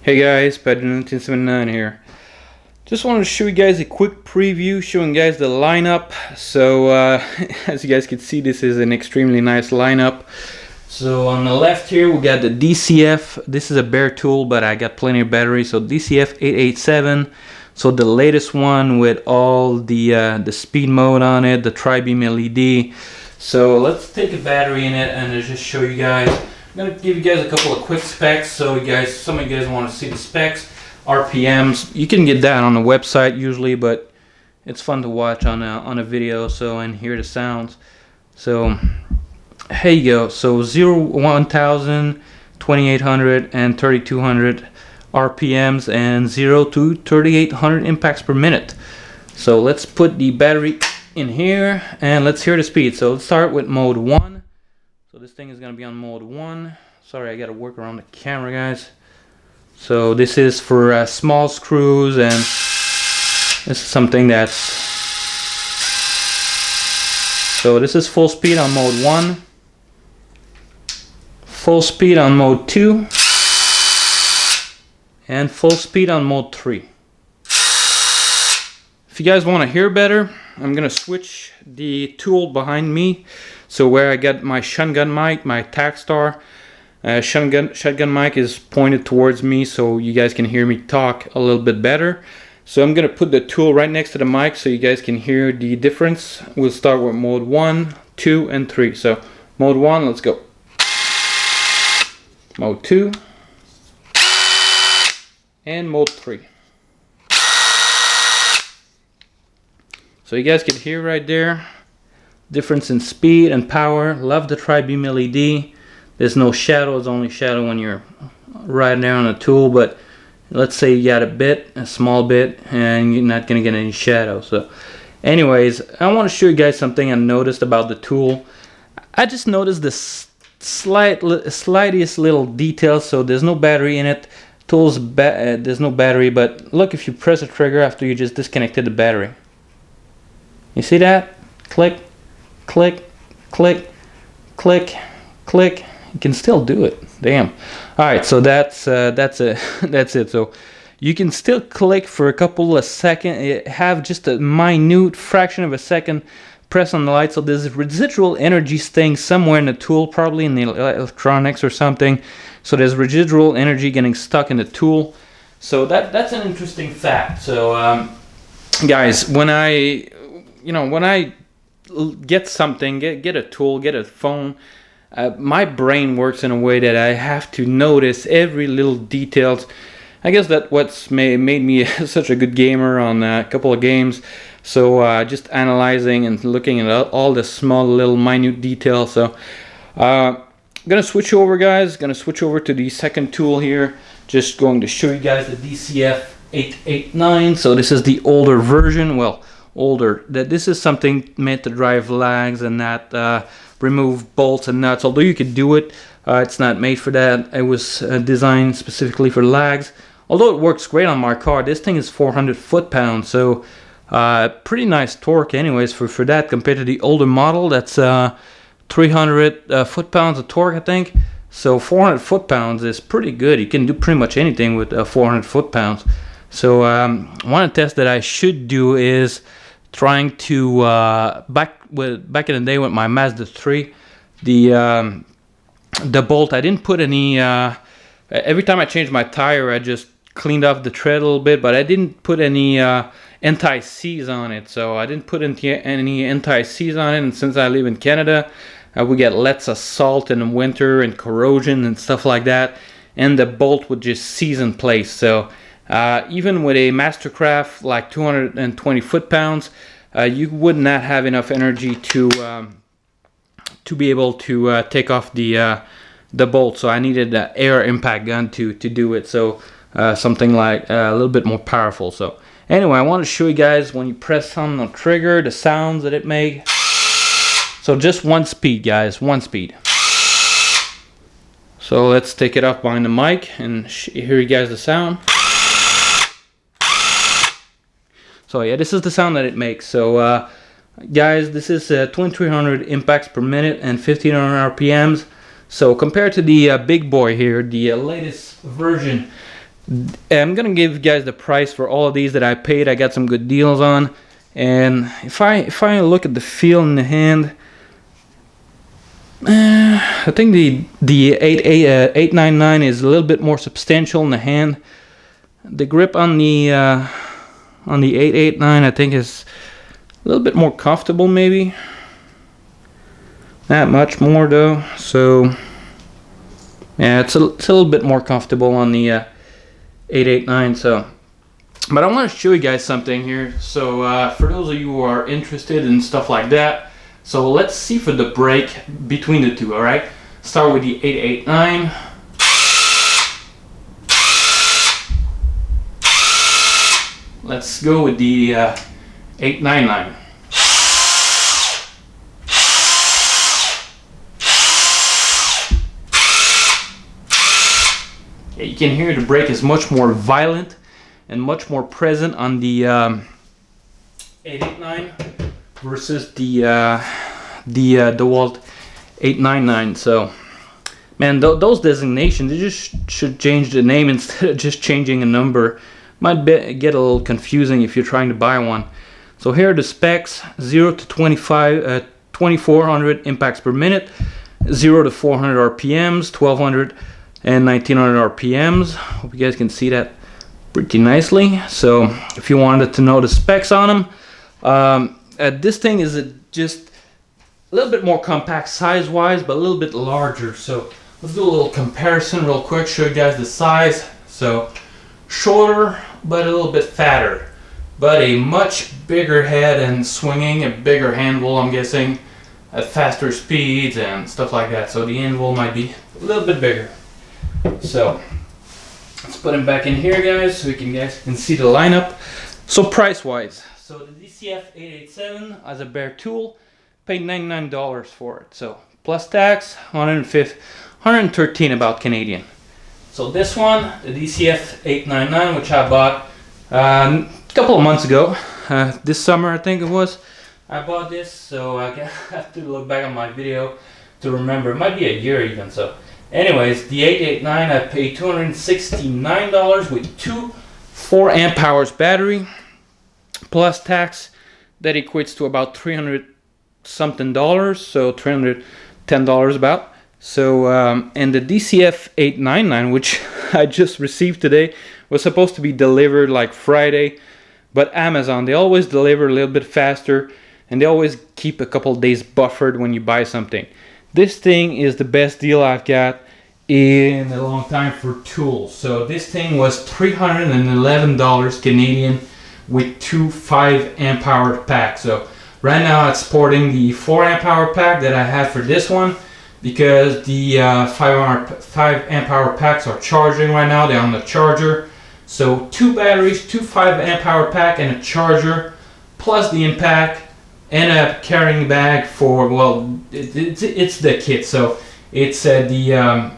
Hey guys, Pat1979 here. Just wanted to show you guys a quick preview showing you guys the lineup. So as you guys can see, this is an extremely nice lineup. So on the left here we got the DCF. This is a bare tool, but I got plenty of batteries. So DCF887. So the latest one with all the speed mode on it, the tri-beam LED. So let's take a battery in it and I'll just show you guys. I'm gonna give you guys a couple of quick specs, so some of you guys want to see the specs, RPMs. You can get that on the website usually, but it's fun to watch on a video. So and hear the sounds. So here you go. So 0, 1000, 2800, and 3200 RPMs, and 0 to 3800 impacts per minute. So let's put the battery in here and let's hear the speed. So let's start with mode 1. So this thing is going to be on mode 1. Sorry, I got to work around the camera, guys. So this is for small screws, and this is something that's... So this is full speed on mode 1. Full speed on mode 2. And full speed on mode 3. If you guys want to hear better, I'm going to switch the tool behind me. So where I got my shotgun mic, my Takstar shotgun mic is pointed towards me, so you guys can hear me talk a little bit better. So I'm going to put the tool right next to the mic so you guys can hear the difference. We'll start with mode 1, 2, and 3. So mode 1, let's go. Mode 2. And mode 3. So you guys can hear right there difference in speed and power. Love the tri-beam LED. There's no shadow, it's only shadow when you're right there on a tool, but let's say you got a small bit, and you're not gonna get any shadow. So anyways, I want to show you guys something I noticed about the tool. I just noticed this slightest little detail. So there's no battery in it. There's no battery, but look, if you press the trigger after you just disconnected the battery, you see that? Click, click, click, click, click. You can still do it. Damn. All right, so that's it. So you can still click for a couple of seconds, have just a minute fraction of a second, press on the light. So there's residual energy staying somewhere in the tool, probably in the electronics or something. So there's residual energy getting stuck in the tool. So that's an interesting fact. So guys, when I get something, get a tool, get a phone, my brain works in a way that I have to notice every little details. I guess that's what's made me such a good gamer on a couple of games. So just analyzing and looking at all the small little minute details. So I'm gonna switch over, guys. Gonna switch over to the second tool here. Just going to show you guys the DCF889. So this is the older version. Well, older. That this is something meant to drive lags and not remove bolts and nuts. Although you could do it, it's not made for that. It was designed specifically for lags. Although it works great on my car. This thing is 400 foot-pounds, so pretty nice torque anyways for that, compared to the older model that's 300 foot-pounds of torque, I think. So 400 foot-pounds is pretty good. You can do pretty much anything with 400 foot-pounds. So one test that I should do is trying to back in the day with my Mazda 3, the bolt, I didn't put any every time I changed my tire, I just cleaned off the tread a little bit, but I didn't put any anti-seize on it. So I didn't put any anti-seize on it, and since I live in Canada, we get lots of salt in the winter and corrosion and stuff like that, and the bolt would just seize in place. So even with a Mastercraft like 220 foot-pounds, you would not have enough energy to be able to take off the bolt. So I needed an air impact gun to do it. So something like a little bit more powerful. So anyway, I want to show you guys when you press on the trigger, the sounds that it makes. So just one speed, guys, one speed. So let's take it up behind the mic and hear you guys the sound. So yeah, this is the sound that it makes. So guys, this is 2300 impacts per minute and 1500 RPMs. So compared to the big boy here, the latest version, I'm gonna give you guys the price for all of these that I paid. I got some good deals on, and if I look at the feel in the hand, I think the 899 is a little bit more substantial in the hand. The grip on the 889 I think is a little bit more comfortable, maybe. Not much more though. So yeah, it's a little bit more comfortable on the 889. So, but I want to show you guys something here. So for those of you who are interested in stuff like that, so let's see for the break between the two. All right, start with the 889. Let's go with the 899. Yeah, you can hear the break is much more violent and much more present on the 889 versus the Dewalt 899. So, man, those designations, they just should change the name instead of just changing a number. Might get a little confusing if you're trying to buy one. So here are the specs: 0 to 2400 impacts per minute, 0 to 400 RPMs, 1200 and 1900 RPMs. Hope you guys can see that pretty nicely. So if you wanted to know the specs on them, this thing is just a little bit more compact size wise, but a little bit larger. So let's do a little comparison real quick, show you guys the size. So shorter but a little bit fatter, but a much bigger head and swinging, a bigger handle, I'm guessing, at faster speeds and stuff like that. So the anvil might be a little bit bigger. So let's put him back in here, guys, so you guys can see the lineup. So price wise, so the DCF887 as a bare tool, paid $99 for it. So plus tax, 113 about Canadian. So this one, the DCF899, which I bought a couple of months ago, this summer I think it was, I bought this. So I have to look back on my video to remember. It might be a year even. So anyways, the 889 I paid $269 with two 4 amp hours battery plus tax. That equates to about $300 something, so $310 about. So and the DCF899, which I just received today, was supposed to be delivered like Friday, but Amazon, they always deliver a little bit faster, and they always keep a couple days buffered when you buy something. This thing is the best deal I've got in a long time for tools. So this thing was $311 Canadian with two 5 amp hour packs. So right now it's sporting the 4 amp hour pack that I had for this one, because the 5 amp hour packs are charging right now. They're on the charger. So 2 batteries, 2 5 amp hour pack, and a charger, plus the impact, and a carrying bag for, well, it's the kit. So it's the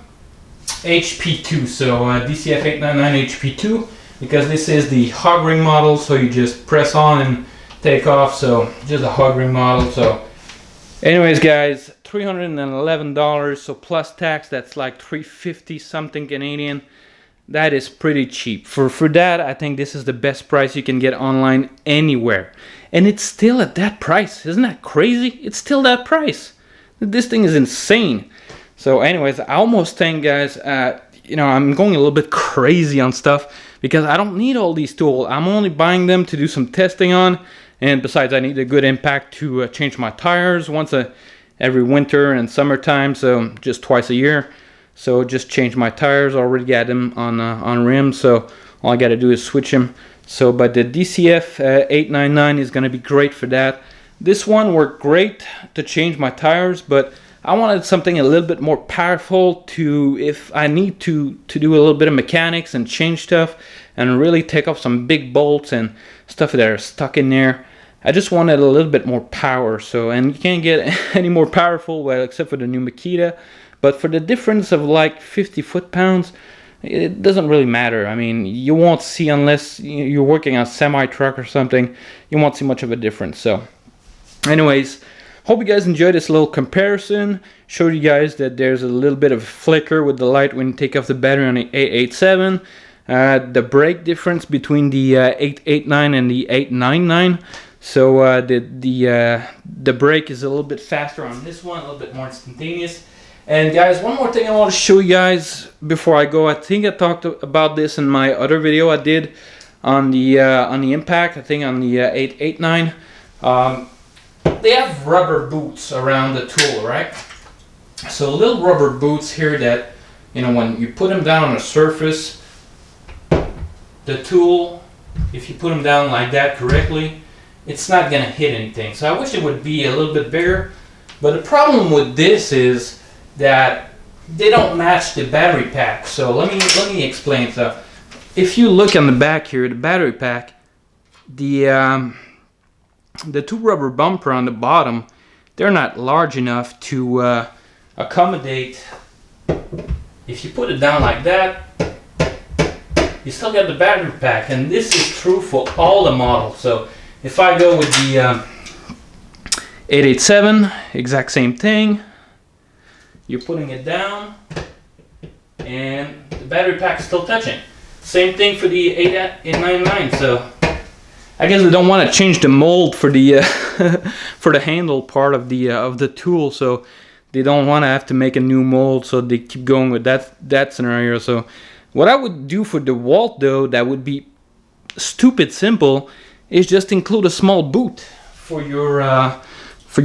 HP2, so DCF899 HP2, because this is the hog ring model, so you just press on and take off. So just a hog ring model. So anyways, guys, $311, so plus tax, that's like $350 something Canadian. That is pretty cheap. For that, I think this is the best price you can get online anywhere. And it's still at that price. Isn't that crazy? It's still that price. This thing is insane. So anyways, I almost think, guys, you know, I'm going a little bit crazy on stuff because I don't need all these tools. I'm only buying them to do some testing on. And besides, I need a good impact to change my tires once every winter and summertime, so just twice a year. So just change my tires. Already got them on rims, so all I got to do is switch them. So, but the DCF899 is going to be great for that. This one worked great to change my tires, but I wanted something a little bit more powerful to, if I need to do a little bit of mechanics and change stuff and really take off some big bolts and stuff that are stuck in there. I just wanted a little bit more power. So, and you can't get any more powerful, well, except for the new Makita. But for the difference of like 50 foot-pounds, it doesn't really matter. I mean, you won't see, unless you're working on a semi-truck or something, you won't see much of a difference. So anyways, hope you guys enjoyed this little comparison. Showed you guys that there's a little bit of flicker with the light when you take off the battery on the 887. the brake difference between the 889 and the 899. So the brake is a little bit faster on this one, a little bit more instantaneous. And guys, one more thing I want to show you guys before I go. I think I talked about this in my other video I did on the Impact. I think on the 889. They have rubber boots around the tool, right? So little rubber boots here that, you know, when you put them down on a surface, the tool, if you put them down like that correctly, it's not gonna hit anything. So I wish it would be a little bit bigger. But the problem with this is that they don't match the battery pack. So let me explain. So if you look on the back here, the battery pack, the two rubber bumper on the bottom, they're not large enough to accommodate. If you put it down like that, you still got the battery pack, and this is true for all the models. So if I go with the 887, exact same thing. You're putting it down, and the battery pack is still touching. Same thing for the 899. So I guess they don't want to change the mold for the for the handle part of the tool, so they don't want to have to make a new mold. So they keep going with that scenario. So what I would do for Dewalt, though, that would be stupid simple, is just include a small boot for your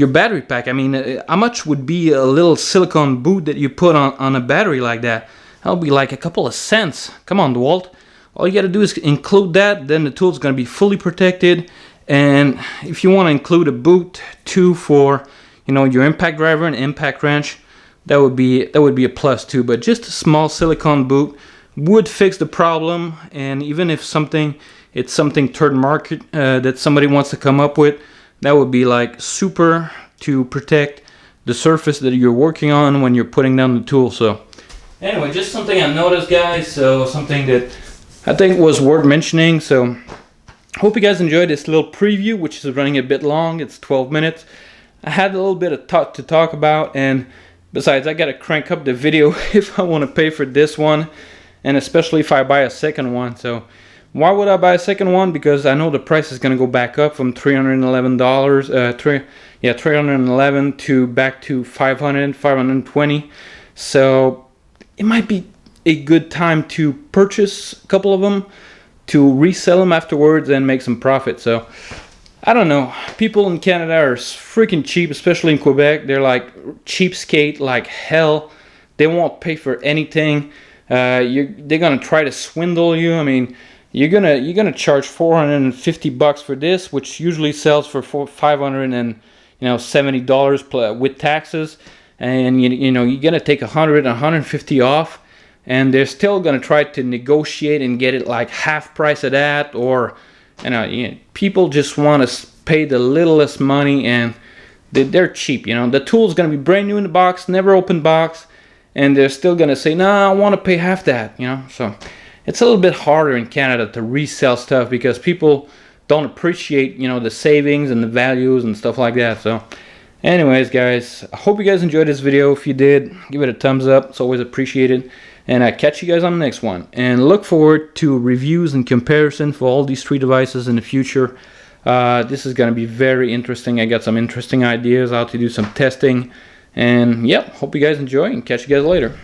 battery pack. I mean, how much would be a little silicone boot that you put on a battery like that? That'll be like a couple of cents. Come on, Dewalt. All you got to do is include that, then the tool's going to be fully protected. And if you want to include a boot too for, you know, your impact driver and impact wrench, that would be a plus too. But just a small silicone boot would fix the problem. And even if it's something third market that somebody wants to come up with, that would be like super to protect the surface that you're working on when you're putting down the tool. So anyway, just something I noticed, guys. So something that I think was worth mentioning. So hope you guys enjoyed this little preview, which is running a bit long. It's 12 minutes. I had a little bit of to talk about, and besides, I gotta crank up the video if I want to pay for this one, and especially if I buy a second one. So why would I buy a second one? Because I know the price is gonna go back up from $311, $311 to back to $500, $520. So it might be a good time to purchase a couple of them, to resell them afterwards and make some profit. So I don't know, people in Canada are freaking cheap, especially in Quebec. They're like cheapskate like hell. They won't pay for anything. They're gonna try to swindle you. I mean, you're gonna charge $450 for this, which usually sells for $570 with taxes, and you're gonna take 100, 150 off. And they're still going to try to negotiate and get it like half price of that, or people just want to pay the littlest money, and they're cheap. The tool's going to be brand new in the box, never open box, and they're still going to say, "No, I want to pay half that." So it's a little bit harder in Canada to resell stuff because people don't appreciate the savings and the values and stuff like that. So anyways, guys, I hope you guys enjoyed this video. If you did, give it a thumbs up. It's always appreciated. And I catch you guys on the next one. And look forward to reviews and comparison for all these three devices in the future. This is going to be very interesting. I got some interesting ideas how to do some testing. And yep, hope you guys enjoy, and catch you guys later.